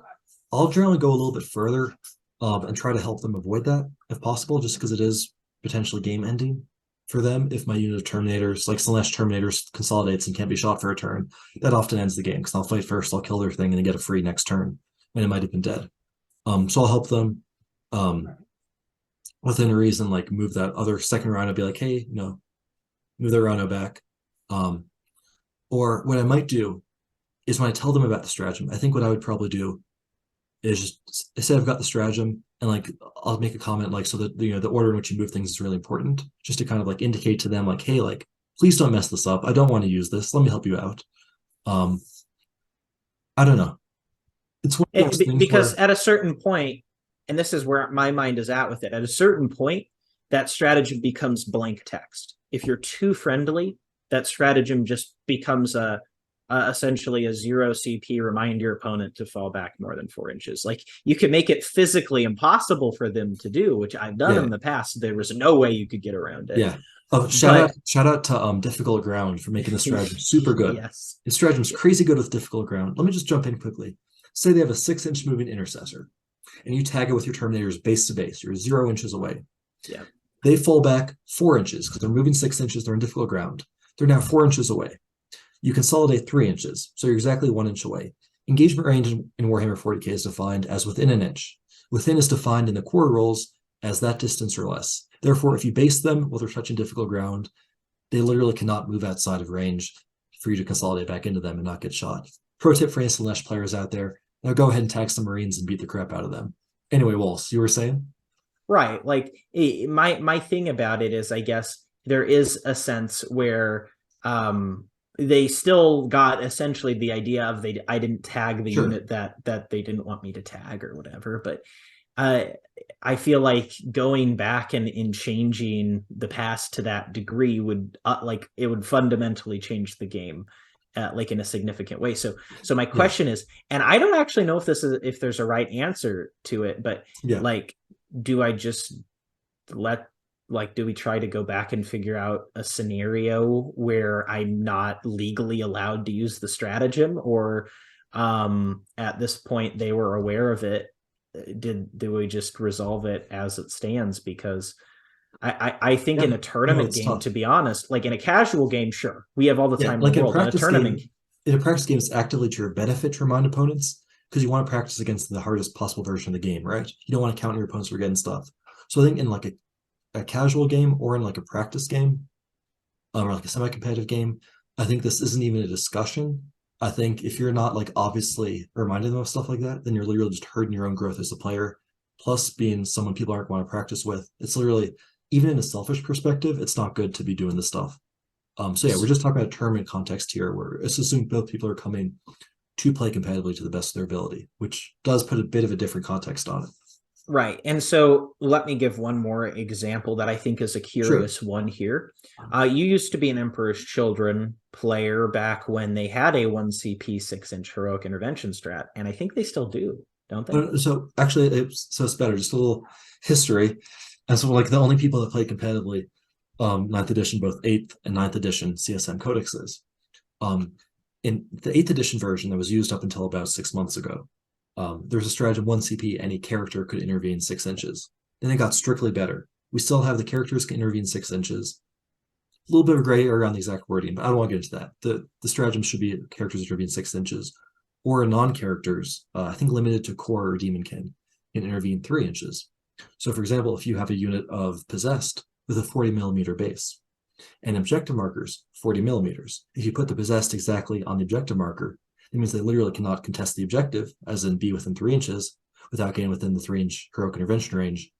I'll generally go a little bit further and try to help them avoid that if possible, just because it is potentially game ending for them. If my unit of Terminators, like Slaanesh Terminators, consolidates and can't be shot for a turn, that often ends the game because I'll fight first, I'll kill their thing, and then get a free next turn, and it might have been dead. So I'll help them um, within a reason, like move that other second round. I'll be like, hey, move their Rhino back. Um, or what I might do is when I tell them about the stratagem, I think what I would probably do is just say I've got the stratagem and like I'll make a comment like so that the order in which you move things is really important, just to kind of like indicate to them like, hey, like please don't mess this up. I don't want to use this. Let me help you out. Um, I don't know. It's one of those things Because where at a certain point, and this is where my mind is at with it, at a certain point, that stratagem becomes blank text. If you're too friendly, that stratagem just becomes essentially a 0 CP, remind your opponent to fall back more than 4 inches. Like, you can make it physically impossible for them to do, which I've done yeah, in the past. There was no way you could get around it. yeah. Oh, But shout out to Difficult Ground for making the stratagem super good. yes. His stratagem's crazy good with Difficult Ground. Let me just jump in quickly. Say they have a 6-inch moving intercessor, and you tag it with your Terminators base to base. You're 0 inches away. Yeah. They fall back 4 inches because they're moving 6 inches. They're in difficult ground. They're now 4 inches away. You consolidate 3 inches, so you're exactly 1 inch away. Engagement range in Warhammer 40k is defined as within an inch. Within is defined in the core rules as that distance or less. Therefore, if you base them while they're touching difficult ground, they literally cannot move outside of range for you to consolidate back into them and not get shot. Pro tip for any Slaanesh players out there: now go ahead and tag some Marines and beat the crap out of them. Anyway, Walls, you were saying? Right. Like, my thing about it is, I guess there is a sense where they still got essentially the idea of, I didn't tag the Sure. unit that they didn't want me to tag or whatever, but I I feel like going back and changing the past to that degree would like it would fundamentally change the game, like in a significant way. So my Yeah, question is, and I don't actually know if there's a right answer to it, but yeah. like, do I just let do we try to go back and figure out a scenario where I'm not legally allowed to use the stratagem, or at this point they were aware of it? Did do we just resolve it as it stands? Because I think Yeah, in a no, tournament it's game, tough. to be honest, like in a casual game, sure, we have all the Yeah, time in the like world. in a practice game, it's actively to your benefit to remind opponents because you want to practice against the hardest possible version of the game, right? You don't want to counter your opponents for getting stuff. So I think in like a casual game or in like a practice game, or like a semi-competitive game, I think this isn't even a discussion. I think if you're not like obviously reminding them of stuff like that, then you're literally just hurting your own growth as a player. Plus, being someone people aren't want to practice with, it's literally even in a selfish perspective, it's not good to be doing this stuff. So yeah, we're just talking about a tournament context here, where it's assumed both people are coming to play competitively to the best of their ability, which does put a bit of a different context on it. Right. And so let me give one more example that I think is a Sure. curious one here. You used to be an Emperor's Children player back when they had a 1 CP 6-inch heroic intervention strat, and I think they still do, don't they? So actually, it's better. Just a little history. And so, like the only people that played competitively, ninth edition, both eighth and ninth edition CSM codexes. Um, in the eighth edition version that was used up until about 6 months ago, there's a strategy of 1 CP, any character could intervene 6 inches. Then it got strictly better. We still have the characters can intervene 6 inches. A little bit of gray area on the exact wording, but I don't want to get into that. The stratagem should be characters intervene 6 inches, or non-characters, I think limited to core or demonkin, can intervene 3 inches. So, for example, if you have a unit of possessed with a 40 millimeter base and objective markers 40 millimeters, if you put the possessed exactly on the objective marker, it means they literally cannot contest the objective, as in be within 3 inches, without getting within the 3 inch heroic intervention range.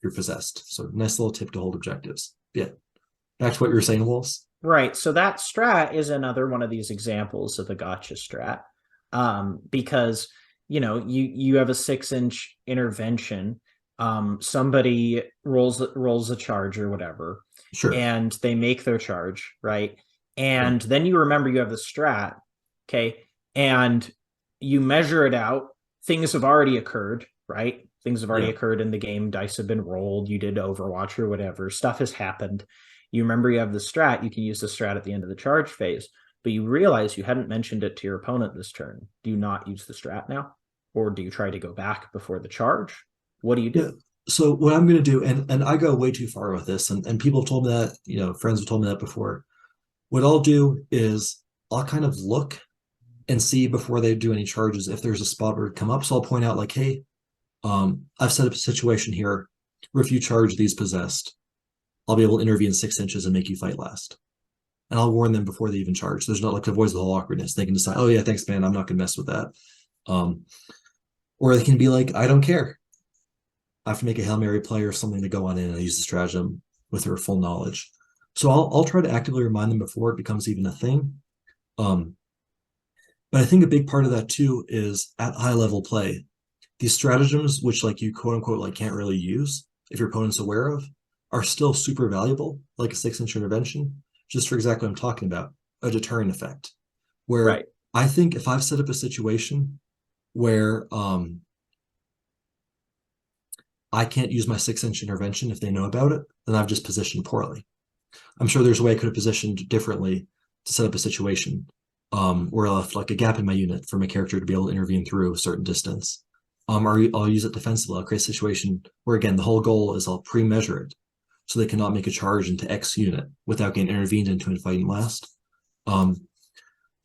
You're possessed. So, nice little tip to hold objectives. Yeah. Back to what you were saying, Wolves. Right. So that strat is another one of these examples of a gotcha strat. Because you have a 6-inch intervention. Somebody rolls a charge or whatever, Sure. and they make their charge, right? Yeah. And then you remember you have the strat, okay, and you measure it out. Things have already occurred, right? Things have already Yeah. occurred in the game. Dice have been rolled. You did Overwatch or whatever. Stuff has happened. You remember you have the strat. You can use the strat at the end of the charge phase, but you realize you hadn't mentioned it to your opponent this turn. Do you not use the strat now? Or do you try to go back before the charge? What do you Yeah. do? So what I'm going to do, and I go way too far with this, and people have told me that, friends have told me that before. What I'll do is I'll kind of look and see before they do any charges if there's a spot where it come up. So I'll point out like, hey, I've set up a situation here where if you charge these possessed, I'll be able to intervene 6 inches and make you fight last. And I'll warn them before they even charge. There's not like avoids the whole awkwardness. They can decide, oh yeah, thanks, man. I'm not gonna mess with that. Um, or they can be like, I don't care. I have to make a Hail Mary play or something to go on in and use the stratagem with her full knowledge. So I'll try to actively remind them before it becomes even a thing. Um, but I think a big part of that too is at high level play, these stratagems, which like you quote unquote like can't really use if your opponent's aware of, are still super valuable, like a 6 inch intervention, just for exactly what I'm talking about, a deterrent effect. Where Right. I think if I've set up a situation where I can't use my 6 inch intervention if they know about it, then I've just positioned poorly. I'm sure there's a way I could have positioned differently to set up a situation where I left like a gap in my unit for my character to be able to intervene through a certain distance. Or I'll use it defensively. I'll create a situation where, again, the whole goal is I'll pre-measure it so they cannot make a charge into X unit without getting intervened into and fighting last. Um,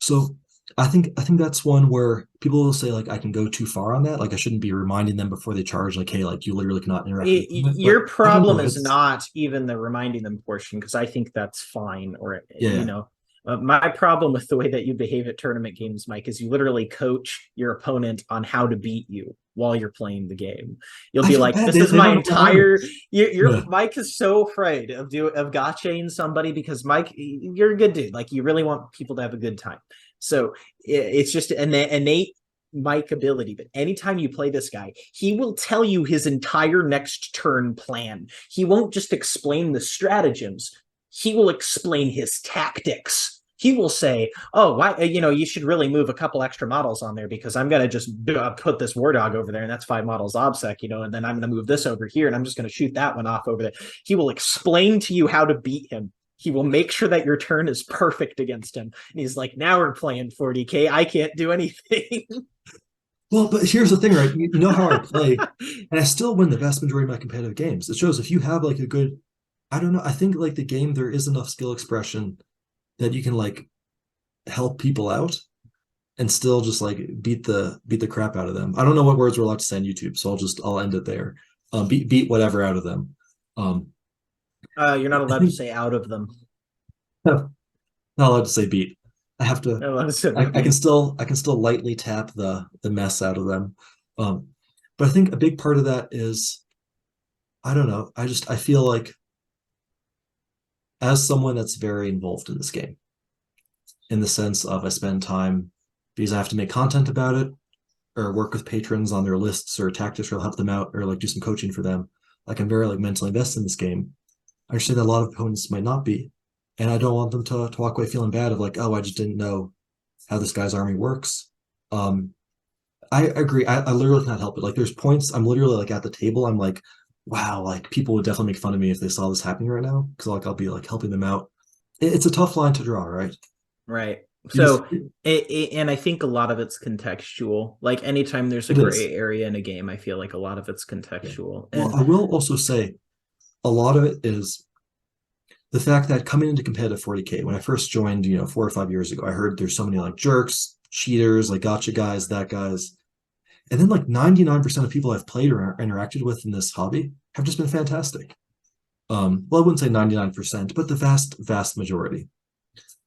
so I think that's one where people will say like I can go too far on that. Like I shouldn't be reminding them before they charge, like, hey, like you literally cannot interact with them. But Your I don't problem know. is It's not even the reminding them portion, because I think that's fine. Or yeah, my problem with the way that you behave at tournament games, Mike, is you literally coach your opponent on how to beat you while you're playing the game. You'll I be feel like, bad. "This They, is they my don't know how to. entire." Your Yeah, Mike is so afraid of gotchaing somebody, because Mike, you're a good dude. Like you really want people to have a good time. So it's just an innate Mike ability, but anytime you play this guy, he will tell you his entire next turn plan. He won't just explain the stratagems, he will explain his tactics. He will say, "Oh, why? You should really move a couple extra models on there because I'm gonna just put this War Dog over there, and that's 5 models OBSEC, and then I'm gonna move this over here, and I'm just gonna shoot that one off over there." He will explain to you how to beat him. He will make sure that your turn is perfect against him. And he's like, "Now we're playing 40K. I can't do anything." Well, but here's the thing, right? You know how I play, and I still win the vast majority of my competitive games. It shows if you have like a good, I don't know, I think like the game, there is enough skill expression that you can like help people out and still just like beat the crap out of them. I don't know what words we're allowed to say on YouTube, so I'll end it there. Beat whatever out of them. You're not allowed to say out of them. Not allowed to say beat. I have to. I can still lightly tap the mess out of them. But I think a big part of that is, I don't know. I feel like as someone that's very involved in this game, in the sense of I spend time because I have to make content about it or work with patrons on their lists or tactics or help them out or like do some coaching for them. Like I'm very like mentally invested in this game. I understand that a lot of opponents might not be. And I don't want them to walk away feeling bad of like, oh, I just didn't know how this guy's army works. I agree. I literally can't help it. Like there's points I'm literally like at the table. I'm like, wow, like people would definitely make fun of me if they saw this happening right now. Cause like I'll be like helping them out. It's a tough line to draw, right? Right. So, and I think a lot of it's contextual. Like anytime there's a gray area in a game, I feel like a lot of it's contextual. Yeah. Well, I will also say a lot of it is the fact that coming into competitive 40K, when I first joined, 4 or 5 years ago, I heard there's so many like jerks, cheaters, like gotcha guys, that guys. And then like 99% of people I've played or interacted with in this hobby have just been fantastic. Well, I wouldn't say 99%, but the vast, vast majority.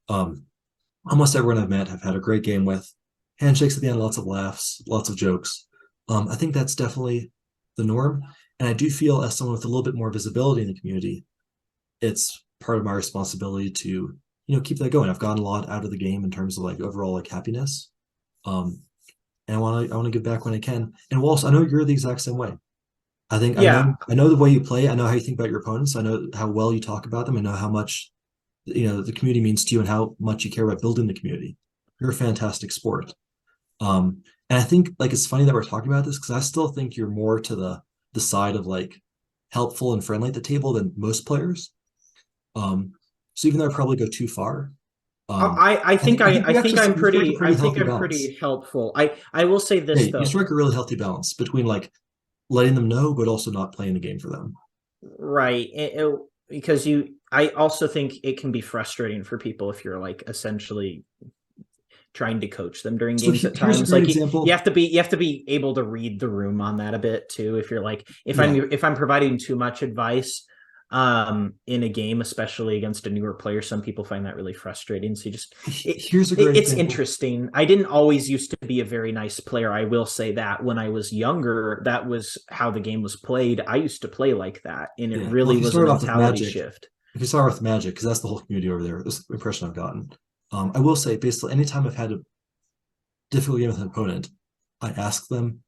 Almost everyone I've met have had a great game with. Handshakes at the end, lots of laughs, lots of jokes. I think that's definitely the norm. And I do feel as someone with a little bit more visibility in the community, it's part of my responsibility to, keep that going. I've gotten a lot out of the game in terms of like overall like happiness. And I want to give back when I can. And Walsh, I know you're the exact same way. I think I know the way you play. I know how you think about your opponents. I know how well you talk about them. I know how much the community means to you and how much you care about building the community. You're a fantastic sport. And I think like it's funny that we're talking about this because I still think you're more to the side of like helpful and friendly at the table than most players. So even though I probably go too far, I think I'm pretty helpful. I will say this though. You strike a really healthy balance between like letting them know, but also not playing the game for them. Right. Because I also think it can be frustrating for people if you're like essentially trying to coach them during games at times. Like you have to be able to read the room on that a bit too. If you're like if I'm providing too much advice in a game, especially against a newer player, some people find that really frustrating. So it's interesting. I didn't always used to be a very nice player. I will say that when I was younger, that was how the game was played. I used to play like that, and it really was a mentality shift. If you start with Magic, because that's the whole community over there, this impression I've gotten. I will say, basically, anytime I've had a difficult game with an opponent, I ask them,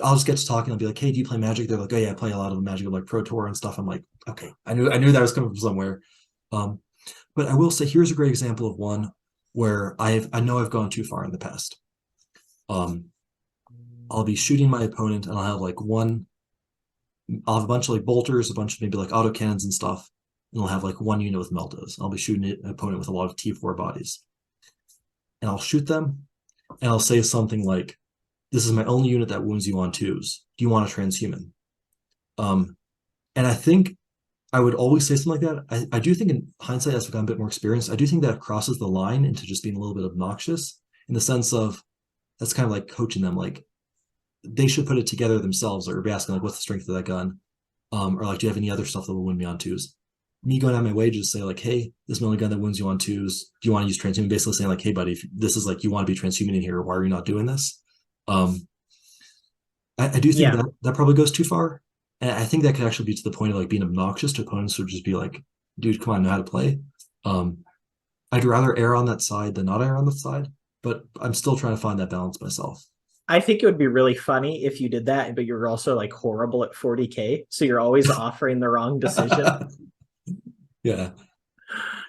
I'll just get to talking. I'll be like, hey, do you play Magic? They're like, oh yeah, I play a lot of the Magic, like Pro Tour and stuff. I'm like, okay, I knew that was coming from somewhere. But I will say, here's a great example of one where I know I've gone too far in the past. I'll be shooting my opponent and I'll have a bunch of like bolters, a bunch of maybe like autocannons and stuff. And I'll have like one unit with meltas. I'll be shooting an opponent with a lot of T4 bodies. And I'll shoot them and I'll say something like, this is my only unit that wounds you on 2s. Do you want a transhuman? And I think I would always say something like that. I do think in hindsight, as I've gotten a bit more experience, I do think that crosses the line into just being a little bit obnoxious in the sense of that's kind of like coaching them. Like they should put it together themselves or be asking like, what's the strength of that gun? Or like, do you have any other stuff that will wound me on 2s? Me going out my way to say like, hey, this is my only gun that wounds you on 2s. Do you want to use transhuman? Basically saying like, hey buddy, if this is like, you want to be transhuman in here, why are you not doing this? I do think that probably goes too far. And I think that could actually be to the point of like being obnoxious to opponents who would just be like, dude, come on, know how to play. I'd rather err on that side than not err on that side, but I'm still trying to find that balance myself. I think it would be really funny if you did that, but you're also like horrible at 40k, so you're always offering the wrong decision. Yeah.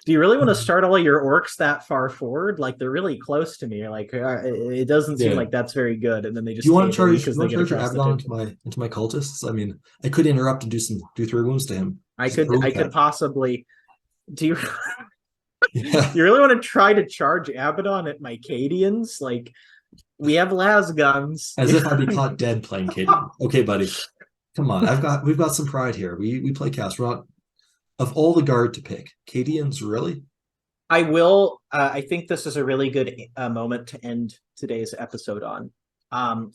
Do you really want to start all your orcs that far forward? Like they're really close to me. You're like it doesn't seem Yeah. like that's very good, and then they Do you just want to table you charge? because You they want to get charge your across the Abaddon table. into my cultists? I mean, I could interrupt and do 3 wounds to him. Just I could that. possibly. Do you Yeah. you really want to try to charge Abaddon at my Cadians? Like we have las guns. As if I'd be caught dead playing Cadian. Okay, buddy. Come on. We've got some pride here. We play cast. We're not of all the guard to pick. Cadians, really? I will. I think this is a really good moment to end today's episode on.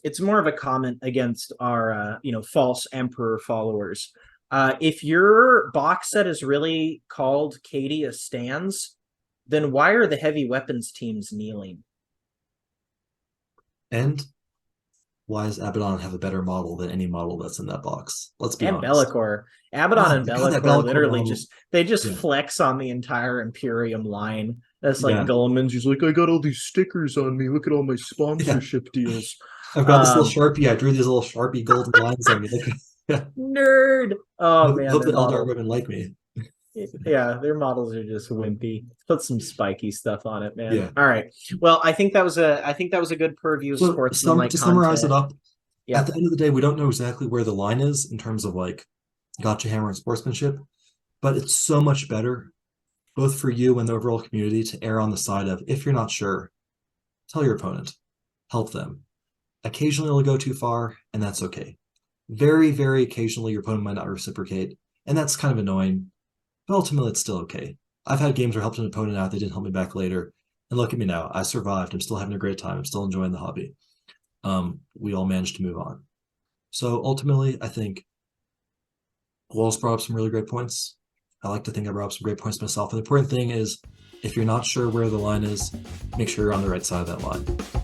It's more of a comment against our, false emperor followers. If your box set is really called Cadia stands, then why are the heavy weapons teams kneeling? And why does Abaddon have a better model than any model that's in that box? Let's be And honest. Be'lakor, Abaddon Oh and my god, that Be'lakor Be'lakor literally model. just they just Yeah. flex on the entire Imperium line. That's like Yeah. Guilliman's. He's like, I got all these stickers on me. Look at all my sponsorship deals. I've got this little Sharpie. I drew these little Sharpie golden lines on me. Yeah. Nerd. Oh man, Hope their the Eldar model. women like me. Yeah, their models are just wimpy. Put some spiky stuff on it, man. Yeah. All right. Well, I think that was a good purview of So sportsmanlike to summarize it content. up, Yeah. at the end of the day, we don't know exactly where the line is in terms of like gotcha hammer and sportsmanship, but it's so much better, both for you and the overall community, to err on the side of if you're not sure, tell your opponent, help them. Occasionally it'll go too far, and that's okay. Very, very occasionally your opponent might not reciprocate, and that's kind of annoying, but ultimately it's still okay. I've had games where I helped an opponent out, they didn't help me back later, and look at me now. I survived. I'm still having a great time. I'm still enjoying the hobby. We all managed to move on. So ultimately, I think Walls brought up some really great points. I like to think I brought up some great points myself. And the important thing is, if you're not sure where the line is, make sure you're on the right side of that line.